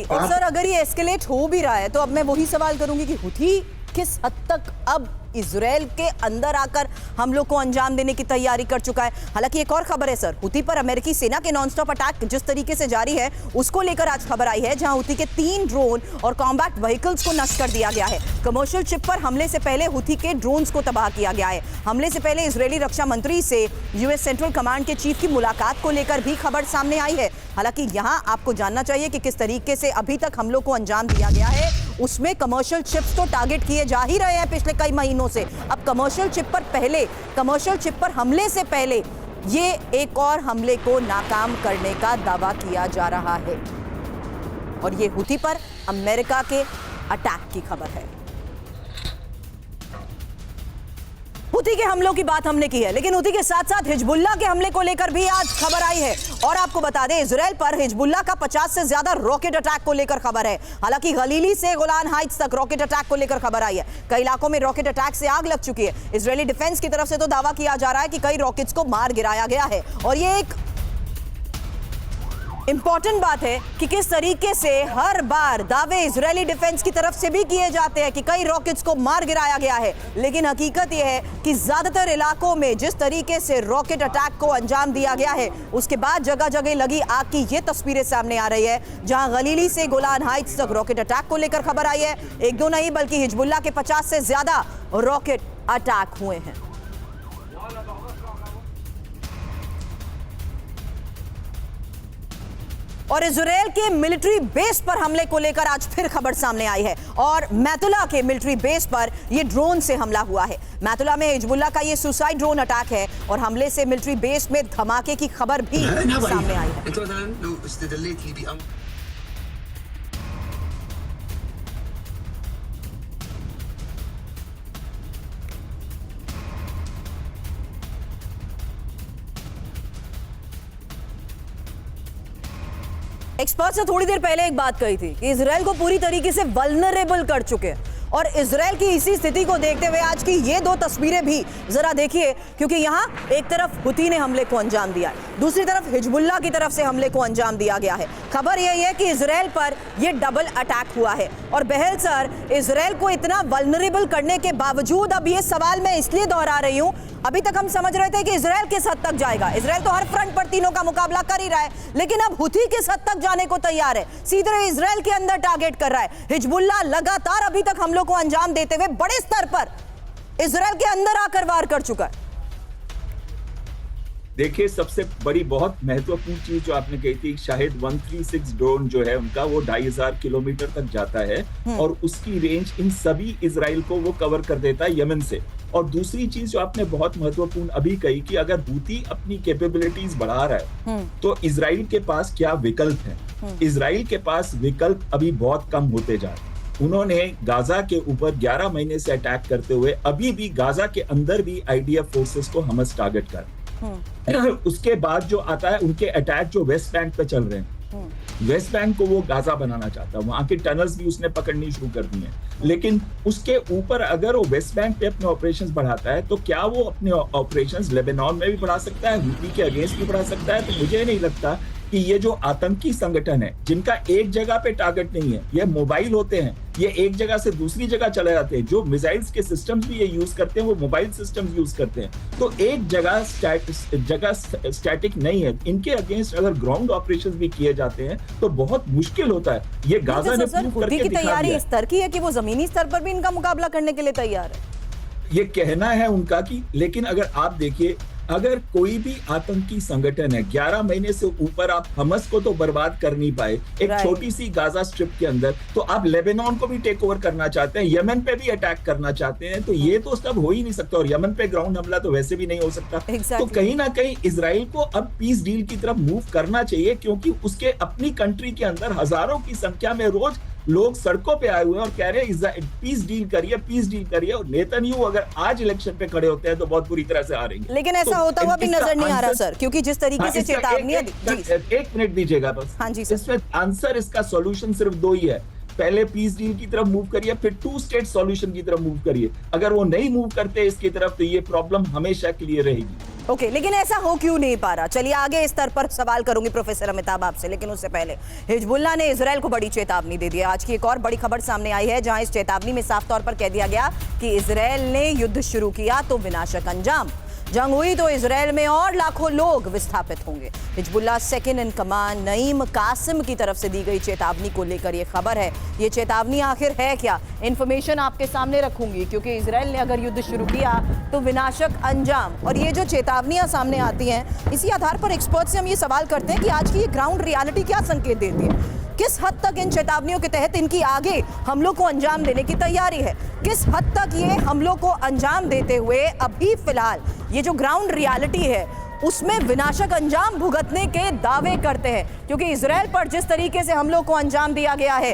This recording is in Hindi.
और सर अगर ये एस्केलेट हो भी रहा है तो अब मैं वही सवाल करूंगी कि हुथी किस हद तक अब इजराइल के अंदर आकर हमलों को अंजाम देने की तैयारी कर चुका है। हालांकि एक और खबर है सर, हुथी पर अमेरिकी सेना के नॉनस्टॉप अटैक जिस तरीके से जारी है उसको लेकर आज खबर आई है, जहां हुथी के 3 ड्रोन और कॉम्बैट व्हीकल्स को नष्ट कर दिया गया है। कमर्शियल शिप पर हमले से पहले हुथी के ड्रोन्स को तबाह किया गया है। हमले से पहले इजरायली रक्षा मंत्री से यूएस सेंट्रल कमांड के चीफ की मुलाकात को लेकर भी खबर सामने आई है। हालांकि यहां आपको जानना चाहिए कि किस तरीके से अभी तक हमलों को अंजाम दिया गया है, उसमें कमर्शियल शिप्स तो टारगेट किए जा ही रहे हैं पिछले कई महीनों से। अब कमर्शियल शिप पर हमले से पहले ये एक और हमले को नाकाम करने का दावा किया जा रहा है और ये हुथी पर अमेरिका के अटैक की खबर है। हुथी के हमलों की बात हमने की है, लेकिन हुथी के साथ साथ हिजबुल्लाह के हमले को लेकर भी आज खबर आई है। और आपको बता दें, इजराइल पर हिजबुल्लाह का 50 से ज्यादा रॉकेट अटैक को लेकर खबर है। हालांकि गलीली से गोलान हाइट्स तक रॉकेट अटैक को लेकर खबर आई है। कई इलाकों में रॉकेट अटैक से आग लग चुकी है। इजरायली डिफेंस की तरफ से तो दावा किया जा रहा है कि कई रॉकेट्स को मार गिराया गया है। और ये एक इंपॉर्टेंट बात है कि किस तरीके से हर बार दावे इजरायली डिफेंस की तरफ से भी किए जाते हैं कि कई रॉकेट्स को मार गिराया गया है, लेकिन हकीकत यह है कि ज्यादातर इलाकों में जिस तरीके से रॉकेट अटैक को अंजाम दिया गया है उसके बाद जगह जगह लगी आग की ये तस्वीरें सामने आ रही है, जहां गलीली से गोलान हाइट्स तक रॉकेट अटैक को लेकर खबर आई है। एक दो नहीं बल्कि हिजबुल्लाह के 50 से ज्यादा रॉकेट अटैक हुए हैं। और इजराइल के मिलिट्री बेस पर हमले को लेकर आज फिर खबर सामने आई है और मैतुला के मिलिट्री बेस पर यह ड्रोन से हमला हुआ है। मैतुला में हिजबुल्लाह का यह सुसाइड ड्रोन अटैक है और हमले से मिलिट्री बेस में धमाके की खबर भी सामने आई है। एक्सपर्ट्स ने थोड़ी देर पहले एक बात कही थी कि इजराइल को पूरी तरीके से वल्नरेबल कर चुके हैं और इजराइल की इसी स्थिति को देखते हुए आज की ये 2 तस्वीरें भी जरा देखिए, क्योंकि यहां एक तरफ हुथी ने हमले को अंजाम दिया है, दूसरी तरफ हिजबुल्लाह की तरफ से हमले को अंजाम दिया गया है। खबर यही है कि इजराइल पर यह डबल अटैक हुआ है और बहल सर, इजराइल को इतना वल्नरेबल करने के बावजूद अब ये सवाल मैं इसलिए दोहरा रही हूं, अभी तक हम समझ रहे थे कि इजराइल किस हद तक जाएगा। इजराइल तो हर फ्रंट पर तीनों का मुकाबला कर ही रहा है, लेकिन अब हुथी किस हद तक जाने को तैयार है, सीधे इजराइल के अंदर टारगेट कर रहा है। हिजबुल्लाह लगातार अभी तक हमलों को अंजाम देते हुए बड़े स्तर पर इजराइल के अंदर आकर वार कर चुका है। देखिए, सबसे बड़ी बहुत महत्वपूर्ण चीज जो आपने कही थी, शाहिद 136 ड्रोन जो है उनका, वो 2500 किलोमीटर तक जाता है और उसकी रेंज इन सभी इजराइल को वो कवर कर देता है यमन से। और दूसरी चीज जो आपने बहुत महत्वपूर्ण अभी कही कि अगर हुथी अपनी कैपेबिलिटीज बढ़ा रहा है तो इजराइल के पास क्या विकल्प है। इजराइल के पास विकल्प अभी बहुत कम होते जा रहे हैं। उन्होंने गाजा के ऊपर 11 महीने से अटैक करते हुए अभी भी गाजा के अंदर भी आईडीएफ फोर्सेस को हमस टारगेट कर, उसके बाद जो आता है उनके अटैक जो वेस्ट बैंक पे चल रहे हैं, वेस्ट बैंक को वो गाजा बनाना चाहता है, वहां के टनल्स भी उसने पकड़नी शुरू कर दी हैं। लेकिन उसके ऊपर अगर वो वेस्ट बैंक पे अपने ऑपरेशंस बढ़ाता है तो क्या वो अपने ऑपरेशंस लेबनान में भी बढ़ा सकता है, हुथी के अगेंस्ट भी बढ़ा सकता है? तो मुझे नहीं लगता कि ये जो आतंकी संगठन है जिनका एक जगह पे टारगेट नहीं है, ये मोबाइल होते हैं, ये एक जगह से दूसरी जगह चले जाते हैं, जो मिसाइल्स के सिस्टम्स भी ये यूज करते हैं वो मोबाइल सिस्टम्स यूज करते हैं, तो एक जगह स्टैटिक नहीं है। इनके अगेंस्ट अगर ग्राउंड ऑपरेशंस भी किए जाते हैं तो बहुत मुश्किल होता है। ये गाजा ने प्रूव करके दिखा दिया। तैयारी इस तरह की है कि वो जमीनी स्तर पर भी इनका मुकाबला करने के लिए तैयार है, ये कहना है उनका कि, लेकिन अगर आप देखिए, अगर कोई भी आतंकी संगठन है 11 महीने से ऊपर आप हमस को तो बर्बाद कर नहीं पाए एक छोटी सी गाजा स्ट्रिप के अंदर, तो आप लेबनान को भी टेक ओवर करना चाहते हैं, यमन पे भी अटैक करना चाहते हैं, तो ये तो सब हो ही नहीं सकता। और यमन पे ग्राउंड हमला तो वैसे भी नहीं हो सकता। तो कहीं ना कहीं इजराइल को अब पीस डील की तरफ मूव करना चाहिए, क्योंकि उसके अपनी कंट्री के अंदर हजारों की संख्या में रोज लोग सड़कों पे आए हुए हैं और कह रहे हैं पीस डील करिए, पीस डील करिए। और नेतन्याहू अगर आज इलेक्शन पे खड़े होते हैं तो बहुत बुरी तरह से हारेंगे। लेकिन ऐसा होता हुआ भी नजर नहीं आ रहा सर, क्योंकि जिस तरीके से चेतावनी एक मिनट दीजिएगा बस। हाँ जी, इसमें आंसर, इसका सॉल्यूशन सिर्फ 2 ही है पहले पीस डील की तरफ मूव करिए, फिर 2 स्टेट सॉल्यूशन की तरफ मूव करिए। अगर वो नहीं मूव करते इसकी तरफ तो ये प्रॉब्लम हमेशा के लिए रहेगी। ओके, लेकिन ऐसा हो क्यों नहीं पा रहा? चलिए आगे इस स्तर पर सवाल करूंगी प्रोफेसर अमिताभ आपसे, लेकिन उससे पहले हिजबुल्लाह ने इजराइल को बड़ी चेतावनी दे दी है। आज की एक और बड़ी खबर सामने आई है जहां इस चेतावनी में साफ तौर पर कह दिया गया कि इजराइल ने युद्ध शुरू किया तो विनाशक अंजाम, जंग हुई तो इजराइल में और लाखों लोग विस्थापित होंगे। Hezbollah second in command Naim Qassem की तरफ से दी गई चेतावनी को लेकर यह खबर है। ये चेतावनी आखिर है क्या? इंफॉर्मेशन आपके सामने रखूंगी, क्योंकि इजराइल ने अगर युद्ध शुरू किया तो विनाशक अंजाम, और ये जो चेतावनियां सामने आती हैं इसी आधार पर एक्सपर्ट से हम ये सवाल करते हैं कि आज की ये ग्राउंड रियलिटी क्या संकेत देती है? किस हद तक इन चेतावनियों के तहत इनकी आगे हमलों को अंजाम देने की तैयारी है? किस हद तक ये हमलों को अंजाम देते हुए अभी फिलहाल ये जो ग्राउंड रियलिटी है उसमें विनाशक अंजाम भुगतने के दावे करते हैं? क्योंकि इजराइल पर जिस तरीके से हमलों को अंजाम दिया गया है